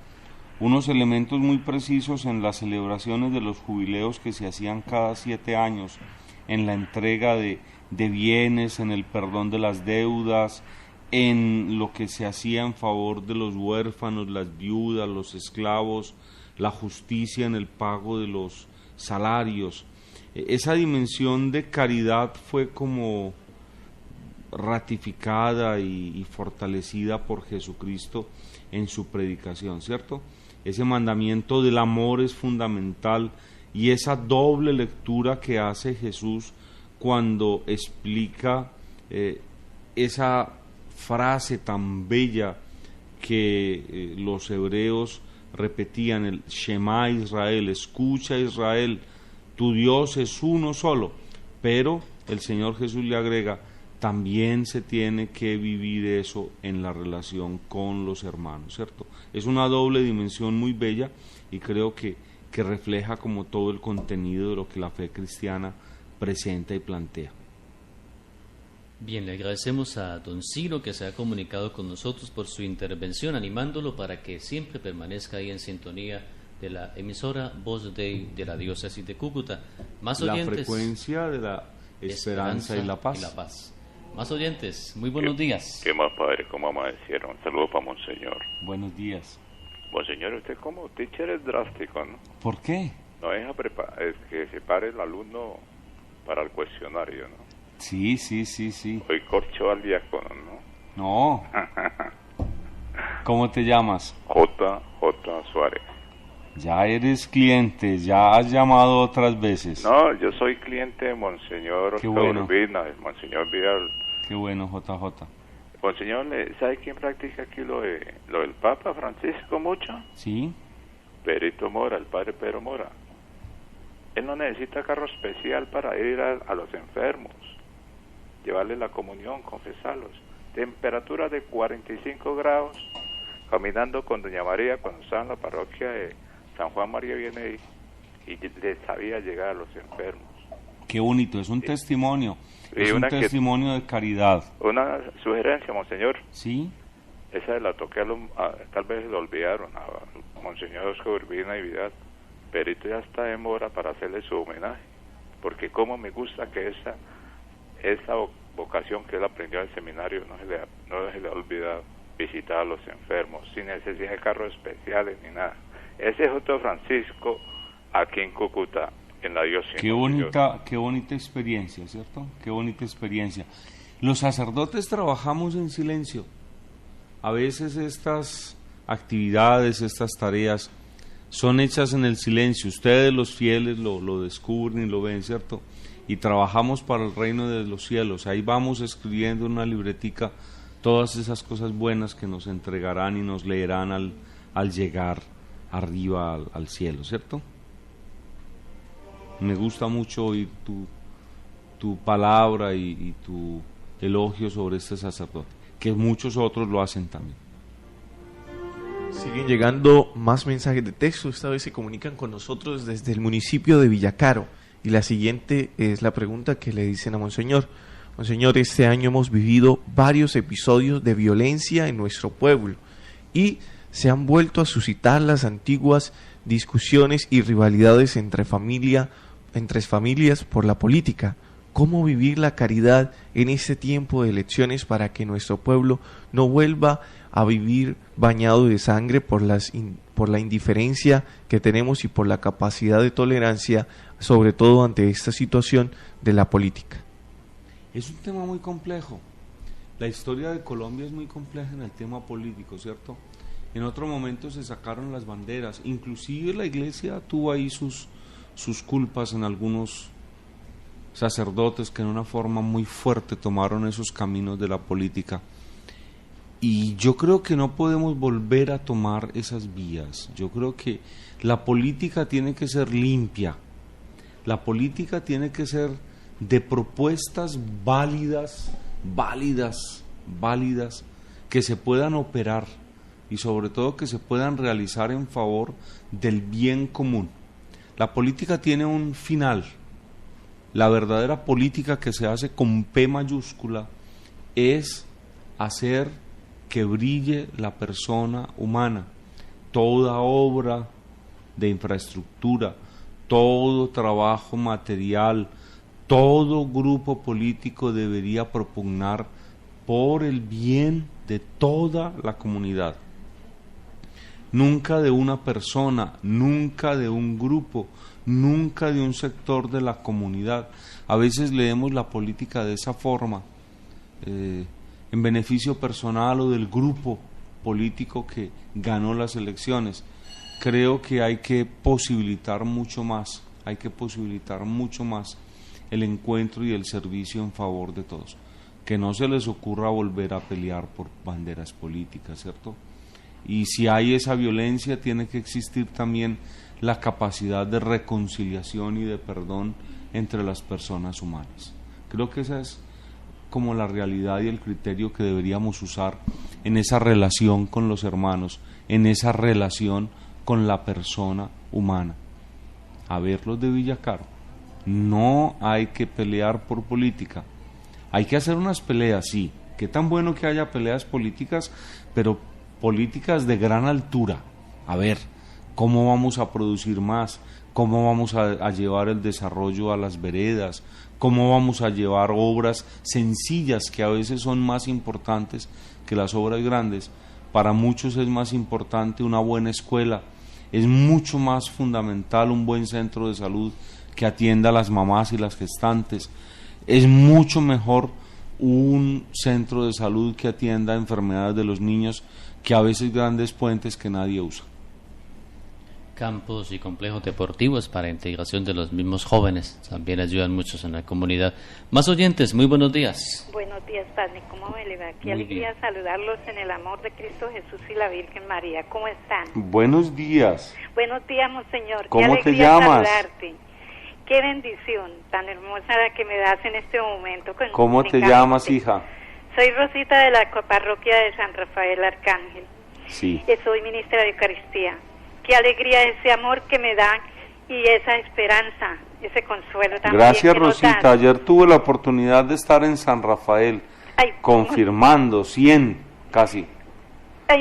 unos elementos muy precisos en las celebraciones de los jubileos que se hacían cada 7 años, en la entrega de bienes, en el perdón de las deudas, en lo que se hacía en favor de los huérfanos, las viudas, los esclavos, la justicia en el pago de los salarios. Esa dimensión de caridad fue como ratificada y fortalecida por Jesucristo en su predicación, ¿cierto? Ese mandamiento del amor es fundamental y esa doble lectura que hace Jesús cuando explica esa frase tan bella que los hebreos repetían, el Shema Israel, escucha Israel, tu Dios es uno solo, pero el Señor Jesús le agrega, también se tiene que vivir eso en la relación con los hermanos, ¿cierto? Es una doble dimensión muy bella y creo que refleja como todo el contenido de lo que la fe cristiana presenta y plantea. Bien, le agradecemos a don Ciro que se ha comunicado con nosotros por su intervención, animándolo para que siempre permanezca ahí en sintonía de la emisora Voz de la Diócesis de Cúcuta. Más oyentes. La frecuencia de la esperanza y la paz. Más oyentes, muy buenos días. ¿Qué más, padre? ¿Cómo amanecieron? Un saludo para Monseñor. Buenos días. Monseñor, usted como teacher es drástico, ¿no? ¿Por qué? No deja es que se pare el alumno para el cuestionario, ¿no? Sí. Hoy corchó al diácono, ¿no? No. ¿Cómo te llamas? J. Suárez. Ya eres cliente, ya has llamado otras veces. No, yo soy cliente de Monseñor Qué Oscar bueno. Urbina, de Monseñor Vidal. Qué bueno, JJ. Monseñor, ¿sabe quién practica aquí lo del Papa Francisco mucho? ¿Sí? Perito Mora, el padre Pedro Mora. Él no necesita carro especial para ir a los enfermos, llevarle la comunión, confesarlos. Temperatura de 45 grados, caminando con Doña María cuando estaba en la parroquia de San Juan María Viene y le sabía llegar a los enfermos. Qué bonito, es un testimonio, Y es un testimonio de caridad. Una sugerencia, Monseñor, ¿Sí? esa la toqué tal vez lo olvidaron a Monseñor Oscar Urbina y Vidal, Perito ya está de mora para hacerle su homenaje, porque como me gusta que esa vocación que él aprendió en el seminario no se le ha olvidado visitar a los enfermos, sin necesidad de carros especiales ni nada. Ese es otro Francisco aquí en Cúcuta, en la diócesis. Qué bonita experiencia, ¿cierto? Qué bonita experiencia. Los sacerdotes trabajamos en silencio. A veces estas actividades, estas tareas son hechas en el silencio. Ustedes los fieles lo descubren y lo ven, ¿cierto? Y trabajamos para el reino de los cielos. Ahí vamos escribiendo en una libretica todas esas cosas buenas que nos entregarán y nos leerán al llegar arriba al cielo, ¿cierto? Me gusta mucho oír tu palabra y tu elogio sobre este sacerdote, que muchos otros lo hacen también. Siguen llegando más mensajes de texto, esta vez se comunican con nosotros desde el municipio de Villacaro, y la siguiente es la pregunta que le dicen a Monseñor. Monseñor, este año hemos vivido varios episodios de violencia en nuestro pueblo y se han vuelto a suscitar las antiguas discusiones y rivalidades entre familias por la política. ¿Cómo vivir la caridad en este tiempo de elecciones para que nuestro pueblo no vuelva a vivir bañado de sangre por la indiferencia que tenemos y por la capacidad de tolerancia, sobre todo ante esta situación de la política? Es un tema muy complejo. La historia de Colombia es muy compleja en el tema político, ¿cierto? En otro momento se sacaron las banderas, inclusive la iglesia tuvo ahí sus culpas en algunos sacerdotes que en una forma muy fuerte tomaron esos caminos de la política. Y yo creo que no podemos volver a tomar esas vías. Yo creo que la política tiene que ser limpia. La política tiene que ser de propuestas válidas, que se puedan operar y sobre todo que se puedan realizar en favor del bien común. La política tiene un final. La verdadera política que se hace con P mayúscula es hacer que brille la persona humana. Toda obra de infraestructura, todo trabajo material, todo grupo político debería propugnar por el bien de toda la comunidad. Nunca de una persona, nunca de un grupo, nunca de un sector de la comunidad. A veces leemos la política de esa forma, en beneficio personal o del grupo político que ganó las elecciones. Creo que hay que posibilitar mucho más el encuentro y el servicio en favor de todos. Que no se les ocurra volver a pelear por banderas políticas, ¿cierto? Y si hay esa violencia, tiene que existir también la capacidad de reconciliación y de perdón entre las personas humanas. Creo que esa es como la realidad y el criterio que deberíamos usar en esa relación con los hermanos, en esa relación con la persona humana. A ver, los de Villacaro, no hay que pelear por política. Hay que hacer unas peleas, sí. Qué tan bueno que haya peleas políticas, pero políticas de gran altura. A ver, ¿cómo vamos a producir más? ¿Cómo vamos a llevar el desarrollo a las veredas? ¿Cómo vamos a llevar obras sencillas que a veces son más importantes que las obras grandes? Para muchos es más importante una buena escuela, es mucho más fundamental un buen centro de salud que atienda a las mamás y las gestantes. Es mucho mejor un centro de salud que atienda enfermedades de los niños que a veces grandes puentes que nadie usa. Campos y complejos deportivos para integración de los mismos jóvenes también ayudan muchos en la comunidad. Más oyentes, muy buenos días. Buenos días, Padre, ¿cómo me le va? Qué alegría saludarlos en el amor de Cristo Jesús y la Virgen María. ¿Cómo están? Buenos días. Buenos días, Monseñor. ¿Cómo qué te llamas? Saludarte. Qué bendición tan hermosa la que me das en este momento. ¿Cómo te llamas, hija? Soy Rosita de la parroquia de San Rafael Arcángel. Sí. Soy ministra de Eucaristía. Qué alegría ese amor que me dan y esa esperanza, ese consuelo también. Gracias, Rosita. Ayer tuve la oportunidad de estar en San Rafael, confirmando 100 casi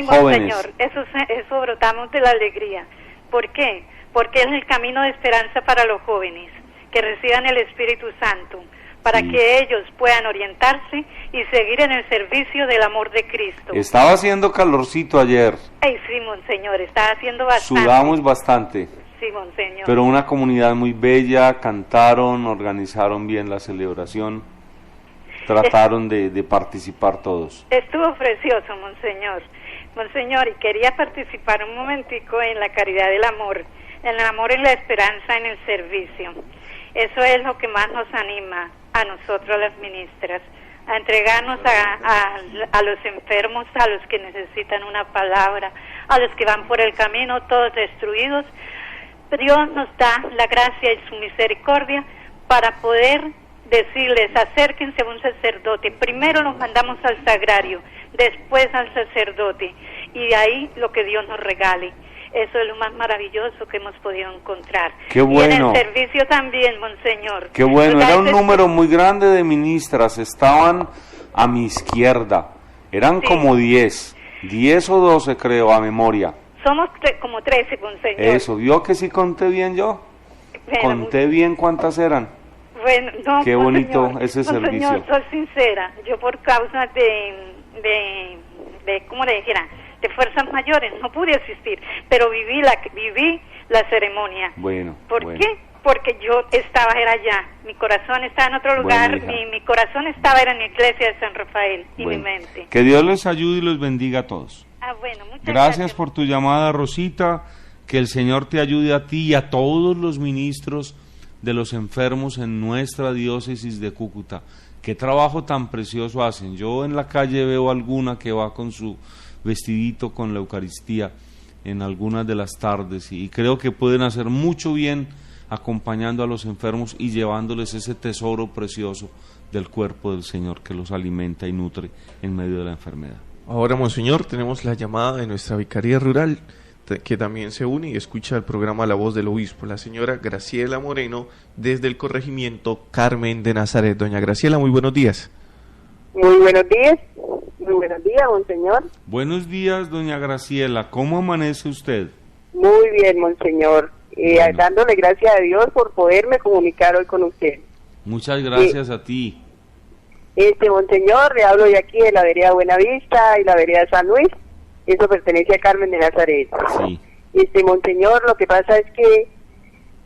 jóvenes. Señor, eso brotamos de la alegría. ¿Por qué? porque es el camino de esperanza para los jóvenes, que reciban el Espíritu Santo, para que ellos puedan orientarse y seguir en el servicio del amor de Cristo. Estaba haciendo calorcito ayer. Ay, sí, monseñor, está haciendo bastante. Sudamos bastante. Sí, monseñor. Pero una comunidad muy bella, cantaron, organizaron bien la celebración, trataron de participar todos. Estuvo precioso, monseñor. Monseñor, y quería participar un momentico en la caridad del amor, en el amor y la esperanza en el servicio. Eso es lo que más nos anima a nosotros las ministras, a entregarnos a los enfermos, a los que necesitan una palabra, a los que van por el camino todos destruidos. Dios nos da la gracia y su misericordia para poder decirles, acérquense a un sacerdote. Primero los mandamos al sagrario, después al sacerdote, y de ahí lo que Dios nos regale. Eso es lo más maravilloso que hemos podido encontrar. ¡Qué bueno! Y en el servicio también, monseñor. ¡Qué bueno! Pues era un número muy grande de ministras, estaban a mi izquierda, eran como 10 o 12 creo, a memoria. Somos como 13, monseñor. Eso, ¿vio que sí conté bien yo? Conté bien cuántas eran. Bueno, no, qué bonito monseñor, ese servicio. Monseñor, soy sincera, yo por causa de ¿cómo le dijera?, de fuerzas mayores, no pude asistir, pero viví la ceremonia. Bueno. ¿Por qué? Porque yo era allá, mi corazón estaba en otro lugar, mi corazón era en la iglesia de San Rafael y mi mente. Que Dios les ayude y los bendiga a todos. Bueno, muchas gracias por tu llamada, Rosita, que el Señor te ayude a ti y a todos los ministros de los enfermos en nuestra diócesis de Cúcuta. Qué trabajo tan precioso hacen. Yo en la calle veo alguna que va con su vestidito con la Eucaristía en algunas de las tardes y creo que pueden hacer mucho bien acompañando a los enfermos y llevándoles ese tesoro precioso del cuerpo del Señor que los alimenta y nutre en medio de la enfermedad. Ahora, monseñor, tenemos la llamada de nuestra vicaría rural que también se une y escucha el programa La Voz del Obispo, la señora Graciela Moreno desde el corregimiento Carmen de Nazaret. Doña Graciela, muy buenos días. Muy buenos días, monseñor. Buenos días, doña Graciela, ¿cómo amanece usted? Muy bien, monseñor, dándole gracias a Dios por poderme comunicar hoy con usted. Muchas gracias a ti. Monseñor, le hablo de aquí de la vereda Buenavista y la vereda San Luis, eso pertenece a Carmen de Nazaret. Sí. Monseñor, lo que pasa es que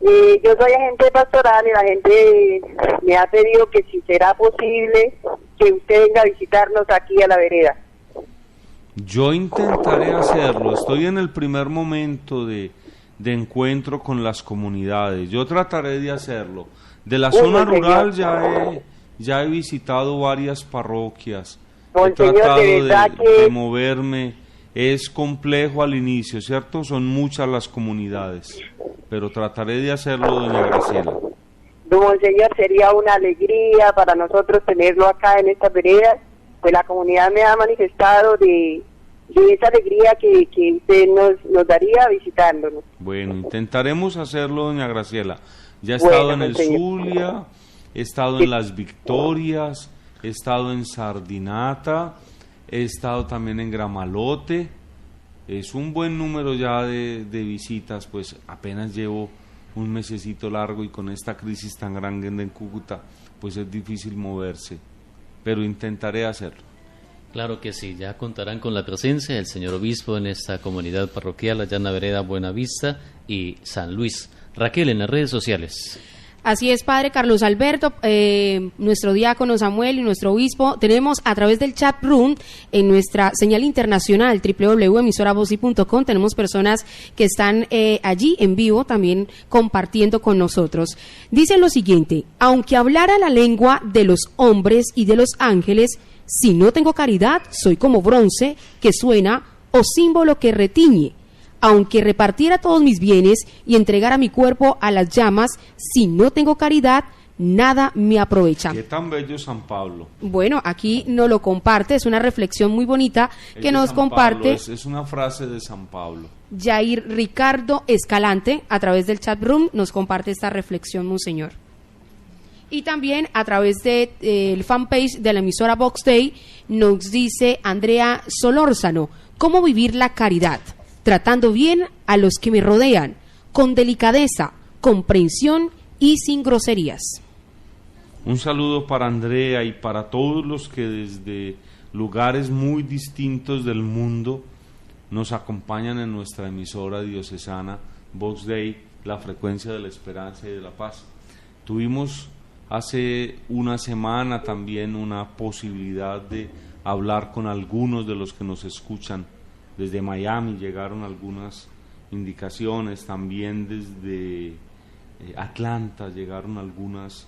yo soy agente pastoral y la gente me ha pedido que si será posible que usted venga a visitarnos aquí a la vereda. Yo intentaré hacerlo, estoy en el primer momento de encuentro con las comunidades, yo trataré de hacerlo. De la zona rural ya he visitado varias parroquias, he tratado de moverme, es complejo al inicio, ¿cierto? Son muchas las comunidades, pero trataré de hacerlo, doña Graciela. Monseñor, sería una alegría para nosotros tenerlo acá en esta vereda, pues la comunidad me ha manifestado de esa alegría que usted nos daría visitándonos. Bueno, intentaremos hacerlo, doña Graciela. Ya he estado en el Zulia, he estado en Las Victorias, he estado en Sardinata, he estado también en Gramalote. Es un buen número ya de visitas, pues apenas llevo un mesecito largo y con esta crisis tan grande en Cúcuta, pues es difícil moverse, pero intentaré hacerlo. Claro que sí, ya contarán con la presencia del señor obispo en esta comunidad parroquial allá en la vereda Buenavista y San Luis. Raquel, en las redes sociales. Así es, padre Carlos Alberto, nuestro diácono Samuel y nuestro obispo, tenemos a través del chat room en nuestra señal internacional www.emisoravoci.com, tenemos personas que están allí en vivo también compartiendo con nosotros. Dice lo siguiente: aunque hablara la lengua de los hombres y de los ángeles, si no tengo caridad, soy como bronce que suena o símbolo que retiñe. Aunque repartiera todos mis bienes y entregara mi cuerpo a las llamas, si no tengo caridad, nada me aprovecha. Qué tan bello San Pablo. Bueno, aquí nos lo comparte, es una reflexión muy bonita que nos comparte. Es una frase de San Pablo. Jair Ricardo Escalante, a través del chat room, nos comparte esta reflexión, monseñor. Y también a través del fanpage de la emisora Vox Day nos dice Andrea Solórzano: ¿cómo vivir la caridad? Tratando bien a los que me rodean, con delicadeza, comprensión y sin groserías. Un saludo para Andrea y para todos los que desde lugares muy distintos del mundo nos acompañan en nuestra emisora diocesana Vox Dei, la frecuencia de la esperanza y de la paz. Tuvimos hace una semana también una posibilidad de hablar con algunos de los que nos escuchan. Desde Miami llegaron algunas indicaciones, también desde Atlanta llegaron algunas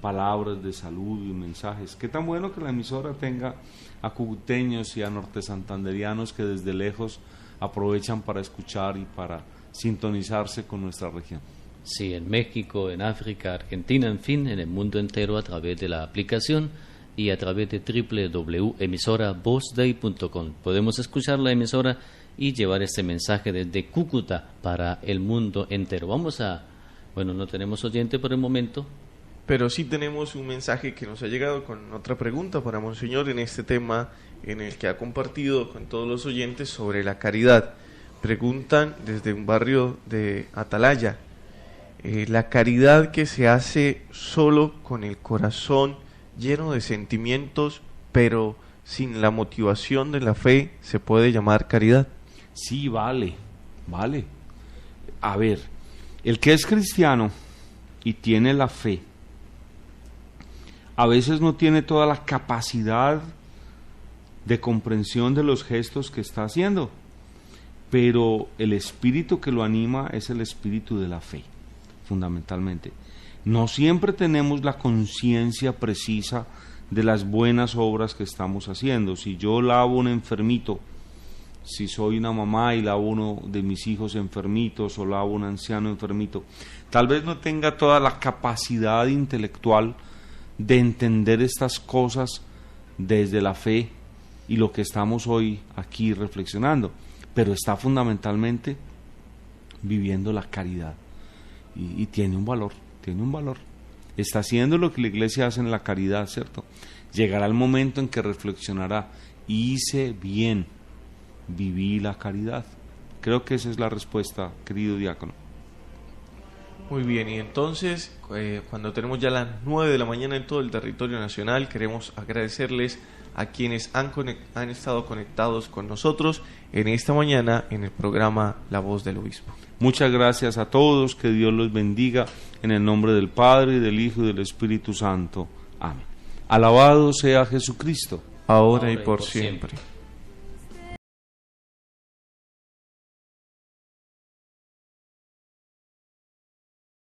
palabras de salud y mensajes. Qué tan bueno que la emisora tenga a cucuteños y a nortesantanderianos que desde lejos aprovechan para escuchar y para sintonizarse con nuestra región. Sí, en México, en África, Argentina, en fin, en el mundo entero a través de la aplicación y a través de www.emisoravozday.com. Podemos escuchar la emisora y llevar este mensaje desde Cúcuta para el mundo entero. No tenemos oyente por el momento, pero sí tenemos un mensaje que nos ha llegado con otra pregunta para Monseñor en este tema en el que ha compartido con todos los oyentes sobre la caridad. Preguntan desde un barrio de Atalaya, la caridad que se hace solo con el corazón lleno de sentimientos, pero sin la motivación de la fe, ¿se puede llamar caridad? Sí, vale. A ver, el que es cristiano y tiene la fe, a veces no tiene toda la capacidad de comprensión de los gestos que está haciendo, pero el espíritu que lo anima es el espíritu de la fe, fundamentalmente. No siempre tenemos la conciencia precisa de las buenas obras que estamos haciendo. Si yo lavo un enfermito, si soy una mamá y lavo uno de mis hijos enfermitos o lavo un anciano enfermito, tal vez no tenga toda la capacidad intelectual de entender estas cosas desde la fe y lo que estamos hoy aquí reflexionando, pero está fundamentalmente viviendo la caridad y tiene un valor. Está haciendo lo que la Iglesia hace en la caridad, ¿cierto? Llegará el momento en que reflexionará: hice bien, viví la caridad. Creo que esa es la respuesta, querido diácono. Muy bien, y entonces, cuando tenemos ya las 9 de la mañana en todo el territorio nacional, queremos agradecerles a quienes han estado conectados con nosotros en esta mañana en el programa La Voz del Obispo. Muchas gracias a todos, que Dios los bendiga, en el nombre del Padre, y del Hijo y del Espíritu Santo. Amén. Alabado sea Jesucristo. Ahora y por siempre.